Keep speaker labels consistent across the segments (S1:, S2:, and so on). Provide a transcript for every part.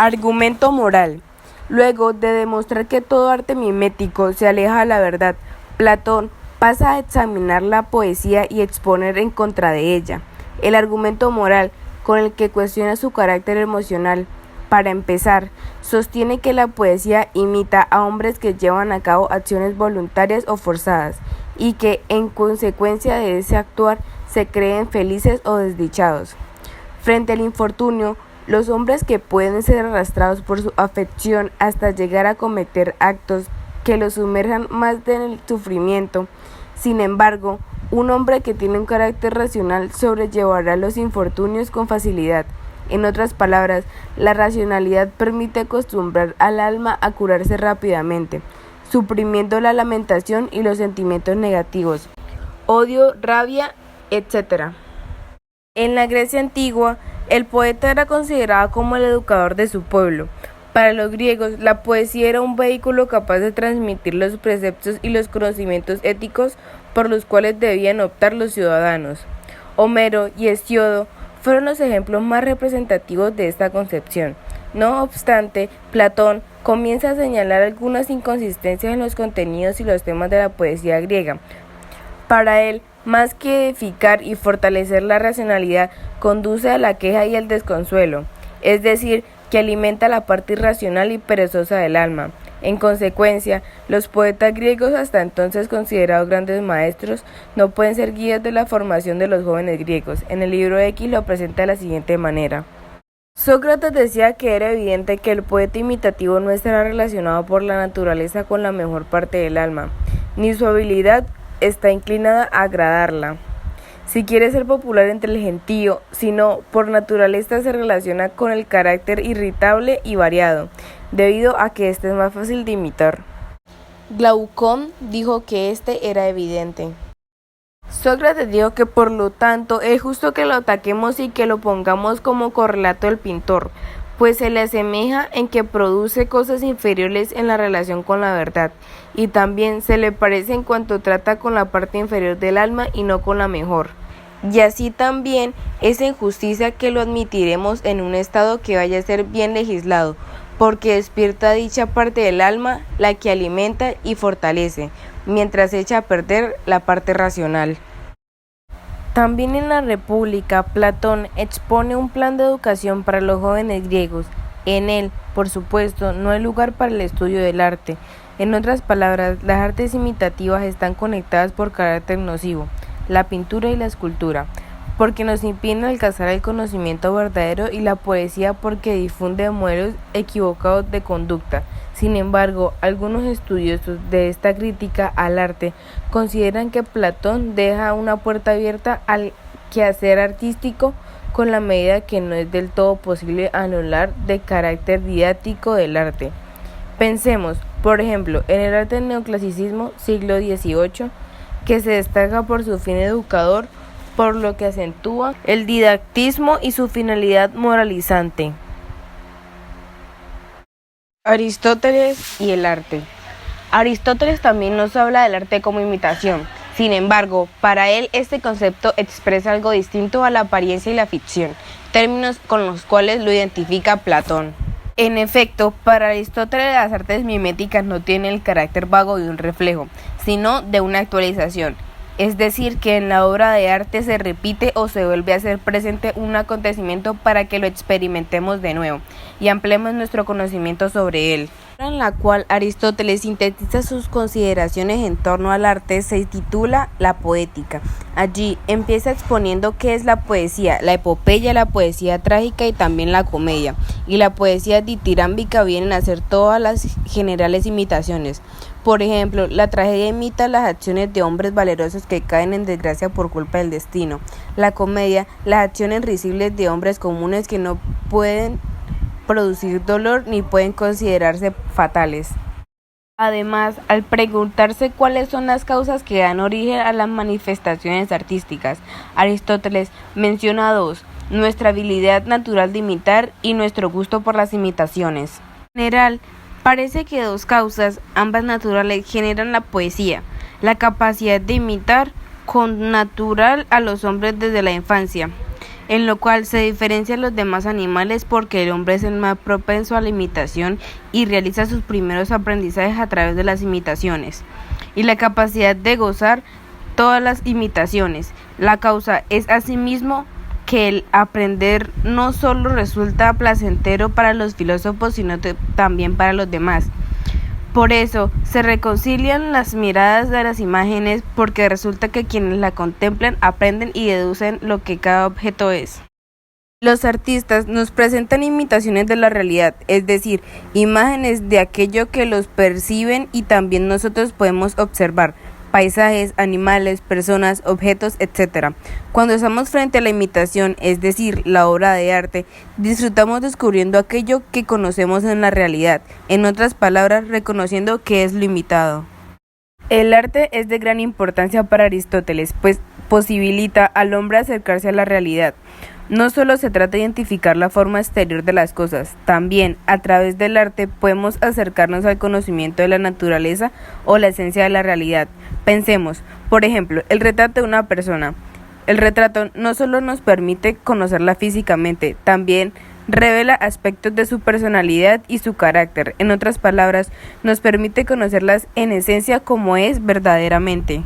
S1: Argumento moral. Luego de demostrar que todo arte mimético se aleja de la verdad, Platón pasa a examinar la poesía y exponer en contra de ella. El argumento moral, con el que cuestiona su carácter emocional. Para empezar, sostiene que la poesía imita a hombres que llevan a cabo acciones voluntarias o forzadas, y que, en consecuencia de ese actuar, se creen felices o desdichados. Frente al infortunio, los hombres que pueden ser arrastrados por su afección hasta llegar a cometer actos que los sumerjan más en el sufrimiento. Sin embargo, un hombre que tiene un carácter racional sobrellevará los infortunios con facilidad. En otras palabras, la racionalidad permite acostumbrar al alma a curarse rápidamente, suprimiendo la lamentación y los sentimientos negativos, odio, rabia, etc. En la Grecia antigua, el poeta era considerado como el educador de su pueblo. Para los griegos, la poesía era un vehículo capaz de transmitir los preceptos y los conocimientos éticos por los cuales debían optar los ciudadanos. Homero y Hesíodo fueron los ejemplos más representativos de esta concepción. No obstante, Platón comienza a señalar algunas inconsistencias en los contenidos y los temas de la poesía griega. Para él, más que edificar y fortalecer la racionalidad, conduce a la queja y al desconsuelo, es decir, que alimenta la parte irracional y perezosa del alma. En consecuencia, los poetas griegos, hasta entonces considerados grandes maestros, no pueden ser guías de la formación de los jóvenes griegos. En el libro X lo presenta de la siguiente manera. Sócrates decía que era evidente que el poeta imitativo no estará relacionado por la naturaleza con la mejor parte del alma, ni su habilidad está inclinada a agradarla. Si quiere ser popular entre el gentío, sino por naturaleza se relaciona con el carácter irritable y variado, debido a que este es más fácil de imitar. Glaucón dijo que este era evidente. Sócrates dijo que por lo tanto es justo que lo ataquemos y que lo pongamos como correlato del pintor, pues se le asemeja en que produce cosas inferiores en la relación con la verdad, y también se le parece en cuanto trata con la parte inferior del alma y no con la mejor. Y así también es injusticia que lo admitiremos en un estado que vaya a ser bien legislado, porque despierta dicha parte del alma, la que alimenta y fortalece, mientras echa a perder la parte racional. También en la República, Platón expone un plan de educación para los jóvenes griegos. En él, por supuesto, no hay lugar para el estudio del arte. En otras palabras, las artes imitativas están conectadas por carácter nocivo, la pintura y la escultura, porque nos impiden alcanzar el conocimiento verdadero, y la poesía porque difunde modelos equivocados de conducta. Sin embargo, algunos estudiosos de esta crítica al arte consideran que Platón deja una puerta abierta al quehacer artístico con la medida que no es del todo posible anular el carácter didáctico del arte. Pensemos, por ejemplo, en el arte del neoclasicismo, siglo XVIII, que se destaca por su fin educador, por lo que acentúa el didactismo y su finalidad moralizante. Aristóteles y el arte. Aristóteles también nos habla del arte como imitación. Sin embargo, para él este concepto expresa algo distinto a la apariencia y la ficción, términos con los cuales lo identifica Platón. En efecto, para Aristóteles las artes miméticas no tienen el carácter vago de un reflejo, sino de una actualización. Es decir, que en la obra de arte se repite o se vuelve a hacer presente un acontecimiento para que lo experimentemos de nuevo y ampliemos nuestro conocimiento sobre él. En la cual Aristóteles sintetiza sus consideraciones en torno al arte se titula La Poética. Allí empieza exponiendo qué es la poesía, la epopeya, la poesía trágica y también la comedia. Y la poesía ditirámbica vienen a ser todas las generales imitaciones. Por ejemplo, la tragedia imita las acciones de hombres valerosos que caen en desgracia por culpa del destino. La comedia, las acciones risibles de hombres comunes que no pueden producir dolor ni pueden considerarse fatales. Además, al preguntarse cuáles son las causas que dan origen a las manifestaciones artísticas, Aristóteles menciona dos: nuestra habilidad natural de imitar y nuestro gusto por las imitaciones. En general, parece que dos causas, ambas naturales, generan la poesía: la capacidad de imitar con natural a los hombres desde la infancia. en lo cual se diferencia de los demás animales porque el hombre es el más propenso a la imitación y realiza sus primeros aprendizajes a través de las imitaciones, y la capacidad de gozar todas las imitaciones. La causa es asimismo que el aprender no solo resulta placentero para los filósofos, sino también para los demás. Por eso se reconcilian las miradas de las imágenes, porque resulta que quienes la contemplan aprenden y deducen lo que cada objeto es. Los artistas nos presentan imitaciones de la realidad, es decir, imágenes de aquello que los perciben y también nosotros podemos observar. Paisajes, animales, personas, objetos, etc. Cuando estamos frente a la imitación, es decir, la obra de arte, disfrutamos descubriendo aquello que conocemos en la realidad, en otras palabras, reconociendo que es lo imitado. El arte es de gran importancia para Aristóteles, pues posibilita al hombre acercarse a la realidad. No solo se trata de identificar la forma exterior de las cosas, también a través del arte podemos acercarnos al conocimiento de la naturaleza o la esencia de la realidad. Pensemos, por ejemplo, el retrato de una persona. El retrato no solo nos permite conocerla físicamente, también revela aspectos de su personalidad y su carácter. En otras palabras, nos permite conocerlas en esencia como es verdaderamente.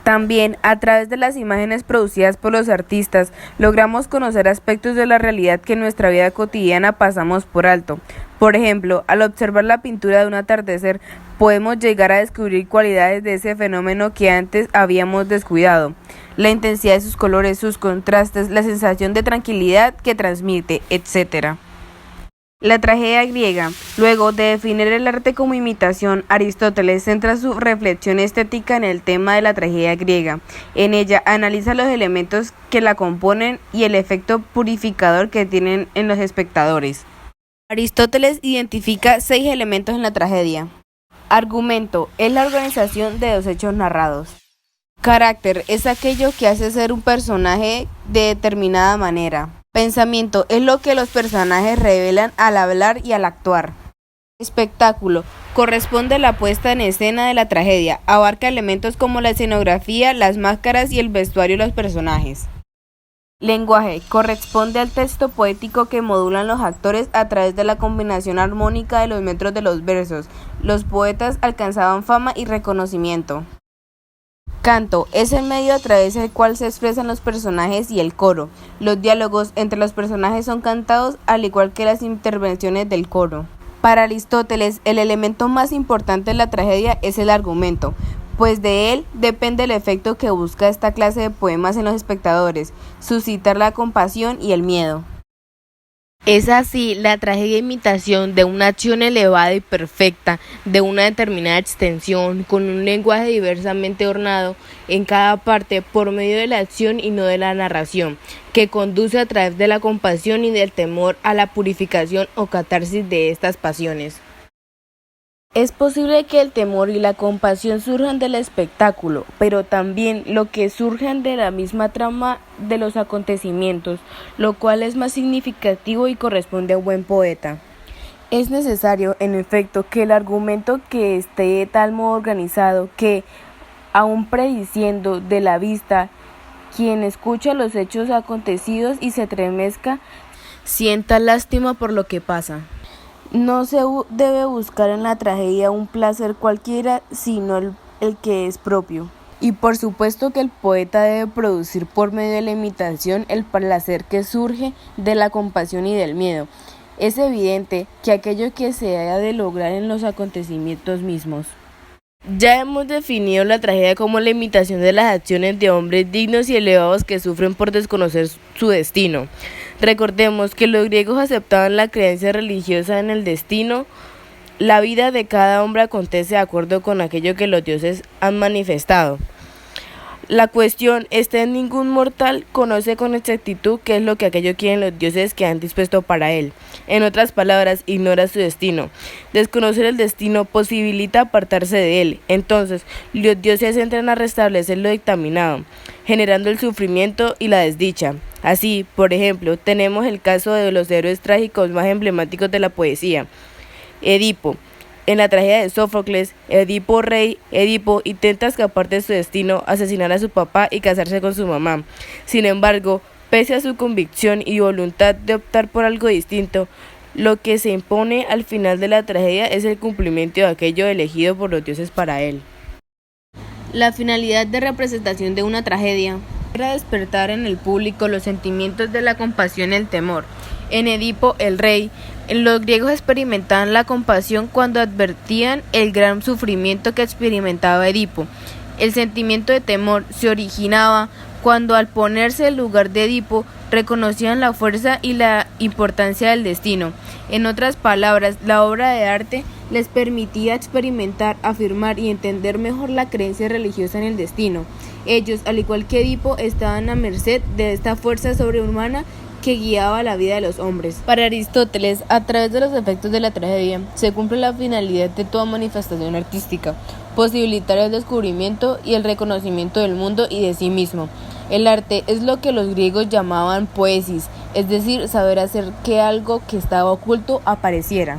S1: También, a través de las imágenes producidas por los artistas, logramos conocer aspectos de la realidad que en nuestra vida cotidiana pasamos por alto. Por ejemplo, al observar la pintura de un atardecer, podemos llegar a descubrir cualidades de ese fenómeno que antes habíamos descuidado. La intensidad de sus colores, sus contrastes, la sensación de tranquilidad que transmite, etc. La tragedia griega. Luego de definir el arte como imitación, Aristóteles centra su reflexión estética en el tema de la tragedia griega. En ella analiza los elementos que la componen y el efecto purificador que tienen en los espectadores. Aristóteles identifica 6 elementos en la tragedia. Argumento es la organización de los hechos narrados. Carácter es aquello que hace ser un personaje de determinada manera. Pensamiento es lo que los personajes revelan al hablar y al actuar. Espectáculo corresponde a la puesta en escena de la tragedia. Abarca elementos como la escenografía, las máscaras y el vestuario de los personajes. Lenguaje corresponde al texto poético que modulan los actores a través de la combinación armónica de los metros de los versos. Los poetas alcanzaban fama y reconocimiento. Canto es el medio a través del cual se expresan los personajes y el coro. Los diálogos entre los personajes son cantados, al igual que las intervenciones del coro. Para Aristóteles, el elemento más importante de la tragedia es el argumento, pues de él depende el efecto que busca esta clase de poemas en los espectadores: suscitar la compasión y el miedo. Es así la tragedia imitación de una acción elevada y perfecta, de una determinada extensión, con un lenguaje diversamente ornado en cada parte por medio de la acción y no de la narración, que conduce a través de la compasión y del temor a la purificación o catarsis de estas pasiones. Es posible que el temor y la compasión surjan del espectáculo, pero también lo que surjan de la misma trama de los acontecimientos, lo cual es más significativo y corresponde a un buen poeta. Es necesario, en efecto, que el argumento que esté de tal modo organizado que, aun prediciendo de la vista, quien escucha los hechos acontecidos y se estremezca, sienta lástima por lo que pasa. No se debe buscar en la tragedia un placer cualquiera, sino el que es propio. Y por supuesto que el poeta debe producir por medio de la imitación el placer que surge de la compasión y del miedo. Es evidente que aquello que se haya de lograr en los acontecimientos mismos. Ya hemos definido la tragedia como la imitación de las acciones de hombres dignos y elevados que sufren por desconocer su destino. Recordemos que los griegos aceptaban la creencia religiosa en el destino. La vida de cada hombre acontece de acuerdo con aquello que los dioses han manifestado. La cuestión está en ningún mortal conoce con exactitud qué es lo que aquello quieren los dioses que han dispuesto para él. En otras palabras, ignora su destino. Desconocer el destino posibilita apartarse de él. Entonces, los dioses entran a restablecer lo dictaminado, generando el sufrimiento y la desdicha. Así, por ejemplo, tenemos el caso de los héroes trágicos más emblemáticos de la poesía. Edipo. En la tragedia de Sófocles, Edipo intenta escapar de su destino, asesinar a su papá y casarse con su mamá. Sin embargo, Pese a su convicción y voluntad de optar por algo distinto, lo que se impone al final de la tragedia es el cumplimiento de aquello elegido por los dioses para él. La finalidad de representación de una tragedia era despertar en el público los sentimientos de la compasión y el temor. En Edipo, el rey, los griegos experimentaban la compasión cuando advertían el gran sufrimiento que experimentaba Edipo. El sentimiento de temor se originaba cuando, al ponerse en lugar de Edipo, reconocían la fuerza y la importancia del destino. En otras palabras, la obra de arte les permitía experimentar, afirmar y entender mejor la creencia religiosa en el destino. Ellos, al igual que Edipo, estaban a merced de esta fuerza sobrehumana que guiaba la vida de los hombres. Para Aristóteles, a través de los efectos de la tragedia, se cumple la finalidad de toda manifestación artística, posibilitar el descubrimiento y el reconocimiento del mundo y de sí mismo. El arte es lo que los griegos llamaban poesis, es decir, saber hacer que algo que estaba oculto apareciera.